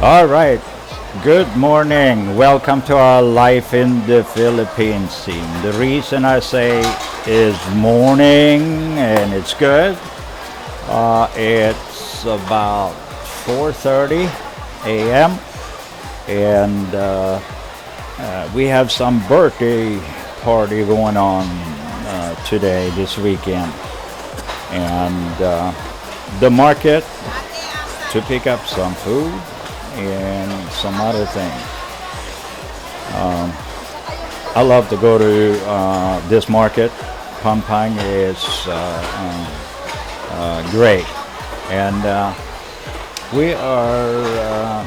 All right. Good morning. Welcome to our life in the Philippines scene. The reason I say is morning and it's good. It's about 4:30 a.m. and we have some birthday party going on today, this weekend, and the market to pick up some food and some other things. I love to go to this market. Pampang is great, and we are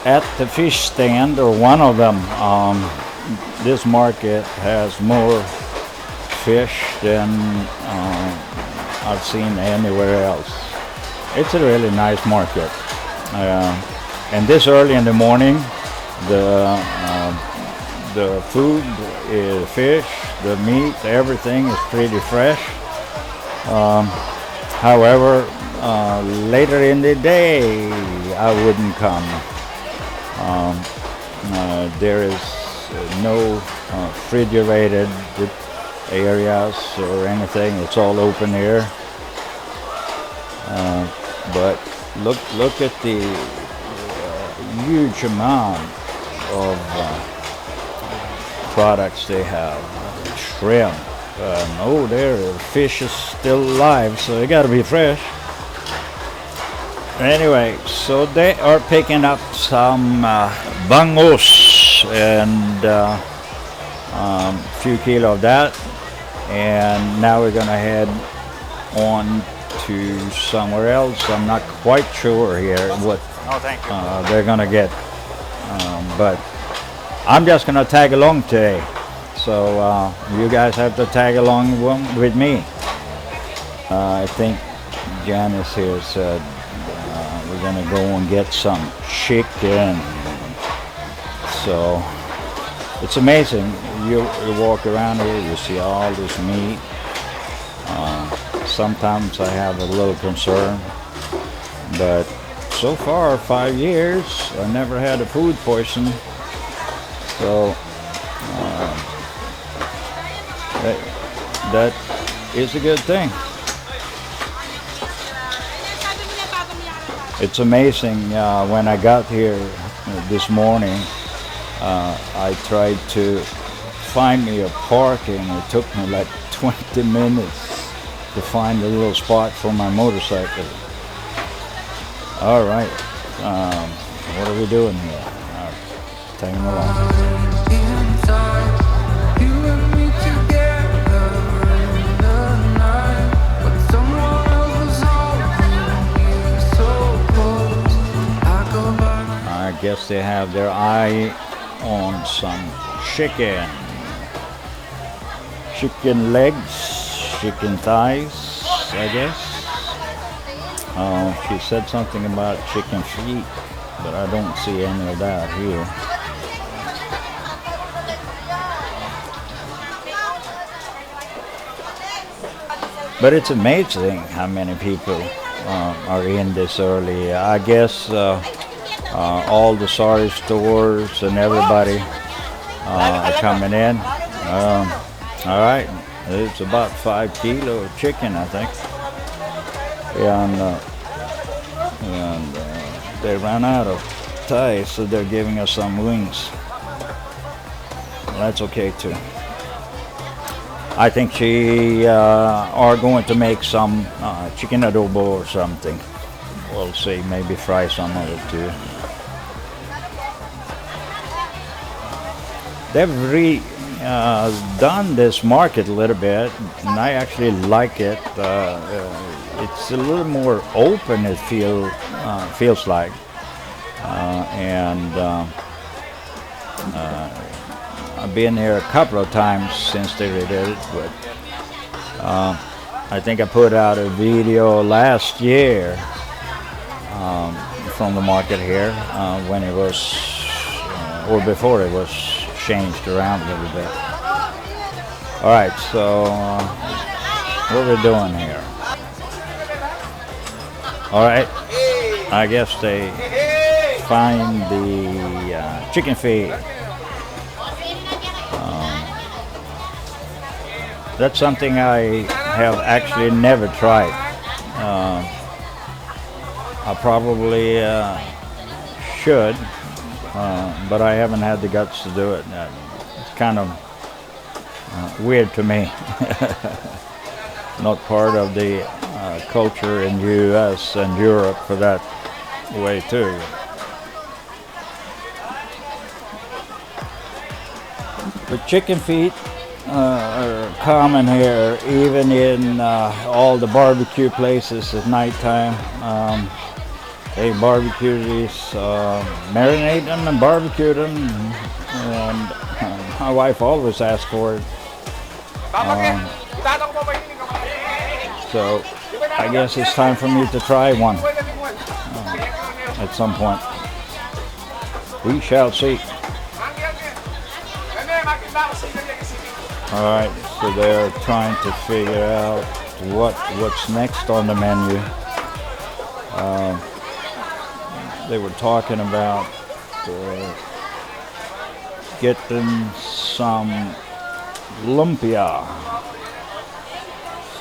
at the fish stand, or one of them. This market has more fish than I've seen anywhere else. It's a really nice market, and this early in the morning, the food is fish, the meat, everything is pretty fresh. However, later in the day, I wouldn't come. There is no refrigerated areas or anything. It's all open air. But look at the huge amount of products they have. Shrimp. Oh, there, fish is still alive, so they got to be fresh. Anyway, so they are picking up some bangus and a few kilo of that, and now we're gonna head on to somewhere else. I'm not quite sure here what they're gonna get, but I'm just gonna tag along today, so you guys have to tag along with me. I think Janice here said we're gonna go and get some chicken. So it's amazing. You walk around here, you see all this meat. Sometimes I have a little concern, but so far, 5 years, I never had a food poison. So that is a good thing. It's amazing. When I got here this morning, I tried to find me a parking. It took me like 20 minutes to find a little spot for my motorcycle. All right, what are we doing here? Taking along. I guess they have their eye on some chicken legs, chicken thighs, I guess. She said something about chicken feet, but I don't see any of that here. But it's amazing how many people are in this early. I guess all the sari stores and everybody are coming in. All right, it's about 5 kilo of chicken, I think, and they ran out of thighs, so they're giving us some wings. Well, that's okay too. I think she are going to make some chicken adobo or something. We'll see, maybe fry some of it too. They've done this market a little bit, and I actually like it. It's a little more open, it feels like, and I've been here a couple of times since they did it, but I think I put out a video last year from the market here when it was, or before it was changed around a little bit. All right, so what are we doing here? All right, I guess they find the chicken feed. That's something I have actually never tried. I probably should, but I haven't had the guts to do it. It's kind of weird to me. Not part of the culture in U.S. and Europe for that way too. But chicken feet are common here, even in all the barbecue places at nighttime. They barbecue these, marinate them and barbecue them, and my wife always asks for it. So I guess it's time for me to try one at some point. We shall see. Alright, so they're trying to figure out what's next on the menu. They were talking about getting some lumpia.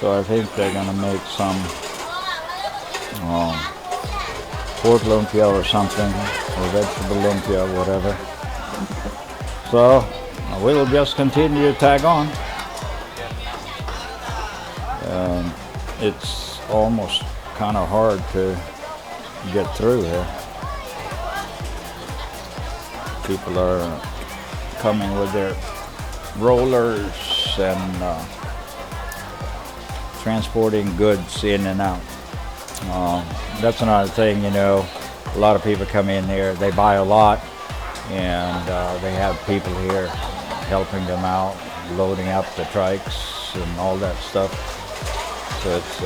So I think they're going to make some pork lumpia or something, or vegetable lumpia, whatever. So we'll just continue to tag on. It's almost kind of hard to get through here. People are coming with their rollers and transporting goods in and out. That's another thing, you know. A lot of people come in here, they buy a lot, and they have people here helping them out, loading up the trikes and all that stuff. So it's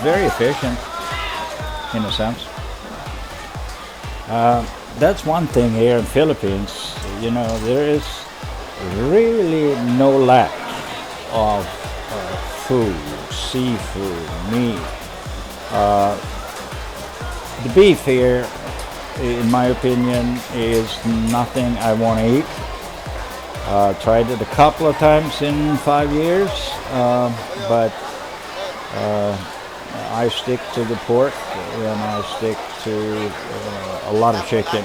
very efficient in a sense. That's one thing here in Philippines. You know, there is really no lack of food, seafood, meat. The beef here, in my opinion, is nothing I want to eat. Tried it a couple of times in 5 years, but I stick to the pork, and I stick to a lot of chicken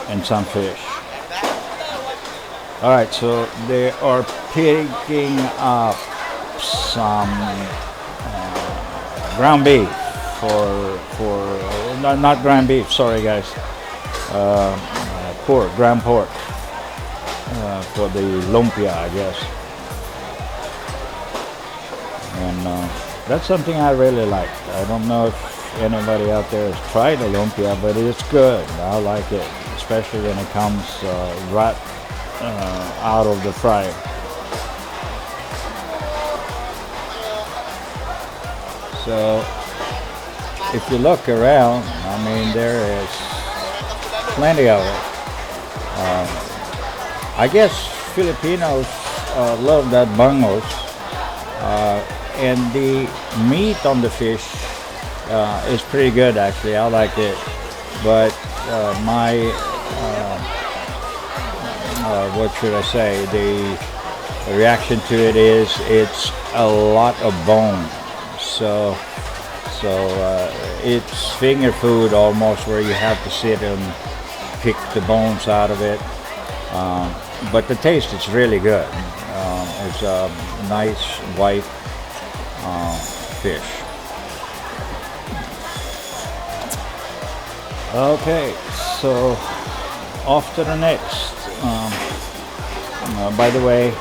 and some fish. All right, so they are picking up some ground beef for not ground beef. Sorry, guys. Ground pork for the lumpia, I guess. And that's something I really like. I don't know if anybody out there has tried a lumpia, but it's good. I like it, especially when it comes right out of the fryer. So if you look around, I mean, there is plenty of it. I guess Filipinos love that bangos, and the meat on the fish is pretty good, actually. I like it, but my what should I say? The reaction to it is it's a lot of bone. So it's finger food almost, where you have to sit and pick the bones out of it. But the taste is really good. It's a nice white fish. Okay, so off to the next. By the way,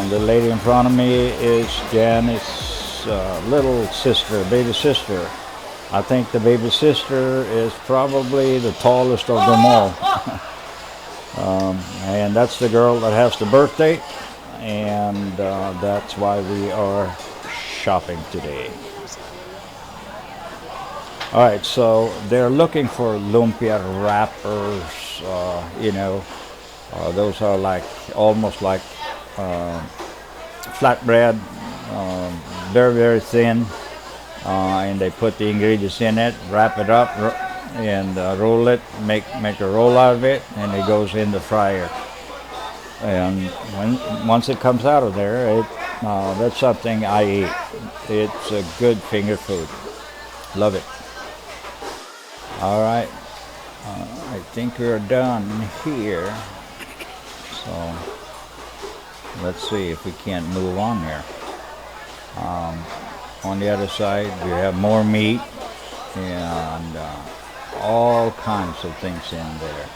the lady in front of me is Janice's little sister, baby sister. I think the baby sister is probably the tallest of them all. And that's the girl that has the birthday, and that's why we are shopping today. Alright, so they're looking for lumpia wrappers, you know, those are like almost like flatbread, very, very thin, and they put the ingredients in it, wrap it up, and roll it, make a roll out of it, and it goes in the fryer. And once it comes out of there, that's something I eat. It's a good finger food. Love it. All right, I think we're done here. So let's see if we can't move on there. On the other side, we have more meat and all kinds of things in there.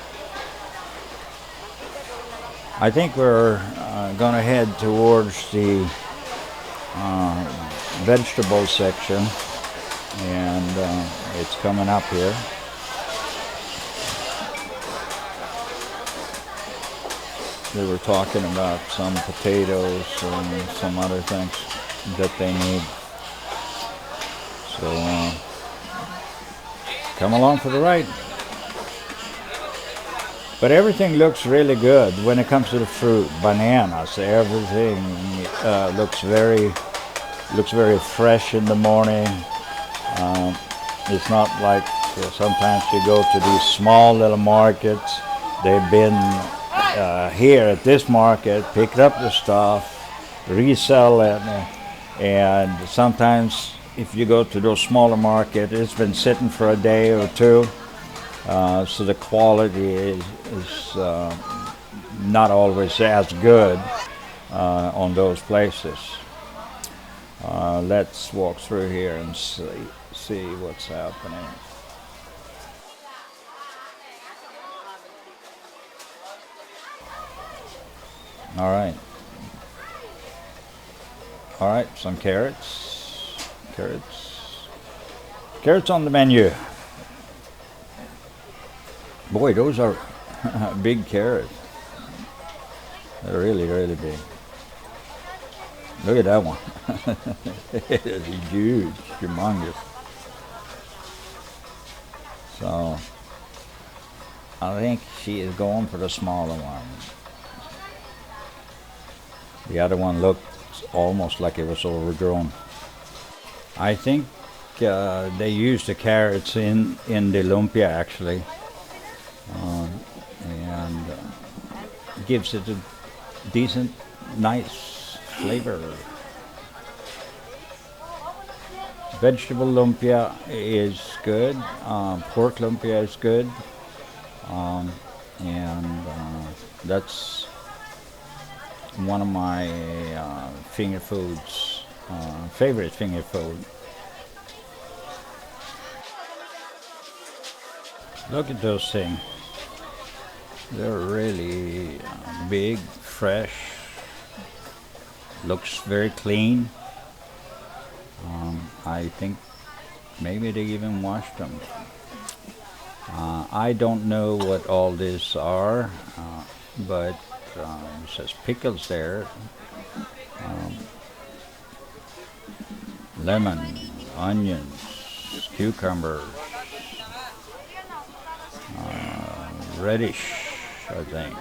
I think we're going to head towards the vegetable section, and it's coming up here. They were talking about some potatoes and some other things that they need. So come along for the ride. But everything looks really good when it comes to the fruit. Bananas, everything looks very fresh in the morning. It's not like sometimes you go to these small little markets. They've been here at this market, pick up the stuff, resell it, and sometimes if you go to those smaller markets, it's been sitting for a day or two, so the quality is not always as good on those places. Let's walk through here and see what's happening. All right, some carrots on the menu. Boy, those are big carrots. They're really big. Look at that one. It is huge, humongous. So I think she is going for the smaller one. The other one looked almost like it was overgrown. I think they use the carrots in the lumpia actually, and gives it a decent, nice flavor. Vegetable lumpia is good. Pork lumpia is good, and that's one of my finger foods, favorite finger food. Look at those things. They're really big, fresh, looks very clean. I think maybe they even washed them. I don't know what all these are, but it says pickles there. Lemon, onions, cucumbers, reddish, I think.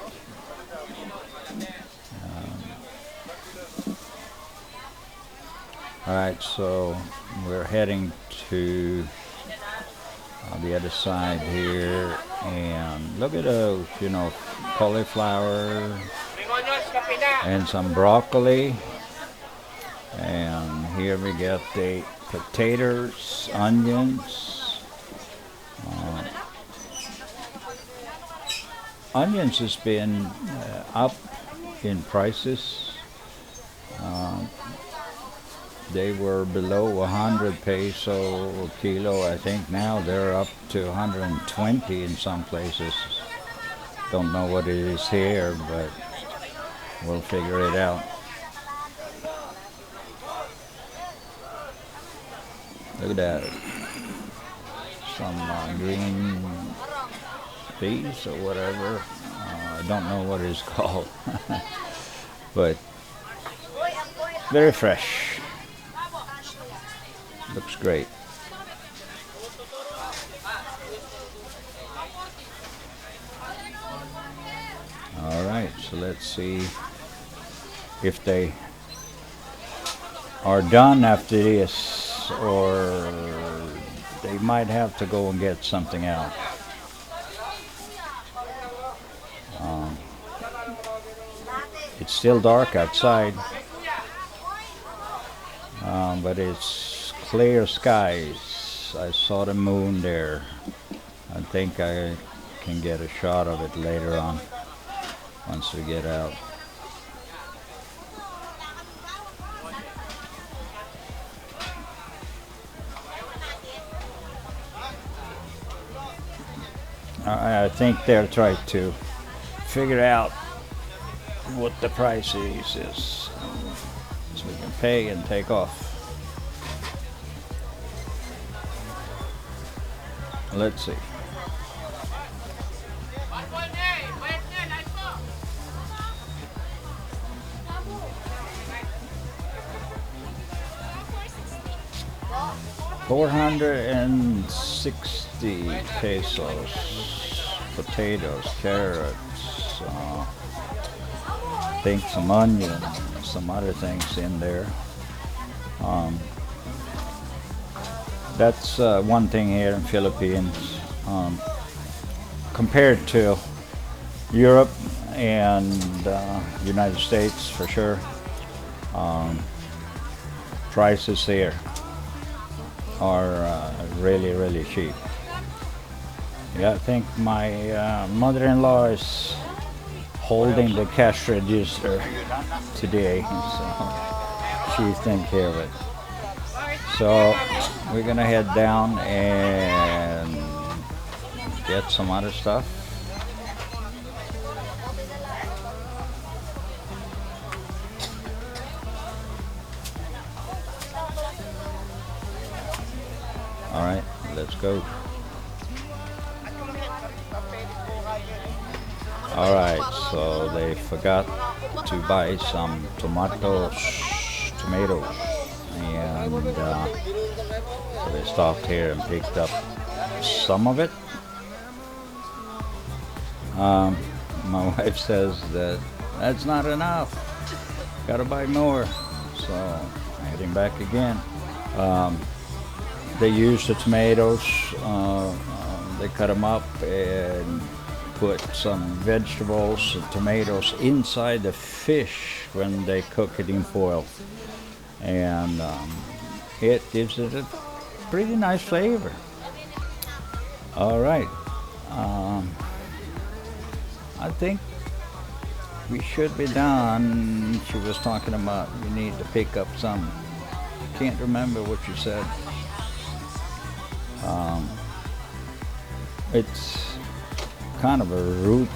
All right, so we're heading to the other side here, and look at those, cauliflower and some broccoli, and here we got the potatoes, onions. Onions has been up in prices. They were below 100 peso a kilo. I think now they're up to 120 in some places. Don't know what it is here, but we'll figure it out. Look at that. Some green peas or whatever. I don't know what it's called. But very fresh. Looks great. All right, so let's see if they are done after this. or they might have to go and get something else. It's still dark outside, but it's clear skies. I saw the moon there. I think I can get a shot of it later on once we get out. I think they're trying to figure out what the price is so we can pay and take off. Let's see. $460 pesos. Potatoes, carrots, I think some onion, some other things in there. That's one thing here in Philippines, compared to Europe and United States for sure. Prices here are really cheap. Yeah, I think my mother-in-law is holding the cash register today, so she's taking care of it. So we're gonna head down and get some other stuff. All right, let's go. All right, so they forgot to buy some tomatoes, and so they stopped here and picked up some of it. My wife says that that's not enough. Gotta buy more. So heading back again. They use the tomatoes. They cut them up and put some vegetables and tomatoes inside the fish when they cook it in foil, and it gives it a pretty nice flavor. All right, I think we should be done. She was talking about we need to pick up some. Can't remember what you said. It's kind of a root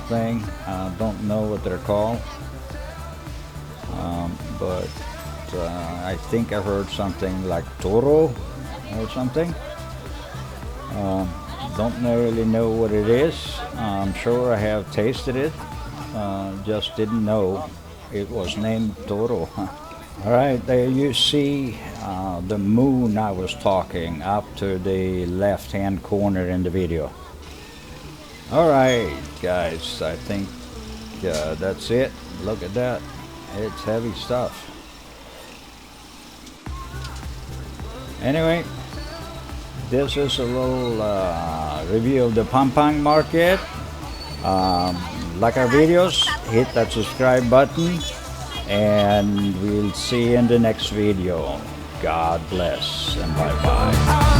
thing. I don't know what they're called, but I think I heard something like toro or something. Don't really know what it is. I'm sure I have tasted it, just didn't know it was named toro. All right, there you see the moon I was talking up to the left-hand corner in the video. All right, guys, I think that's it. Look at that. It's heavy stuff. Anyway, this is a little review of the Pampang market. Like our videos, hit that subscribe button, and we'll see you in the next video. God bless and bye-bye.